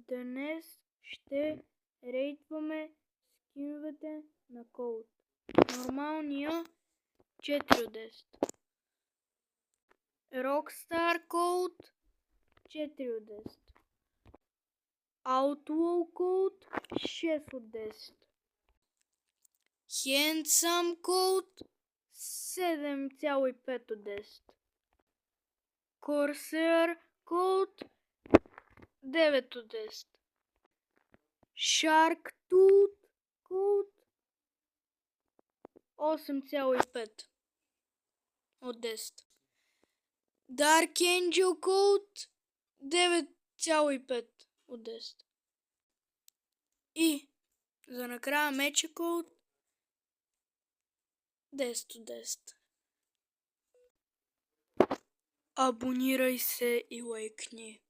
Днес ще рейтваме скиновете на Colt. Нормалния 4 от 10. Rockstar Colt 4 от 10. Outlaw Colt 6 от 10. Handsome Colt 7,5 от 10. Corsair Colt 9 от 10. Shark Tooth Colt 8,5 от 10. Dark Angel Colt 9,5 от 10. И за накрая Меча Colt 10 от 10. Абонирай се и лайкни.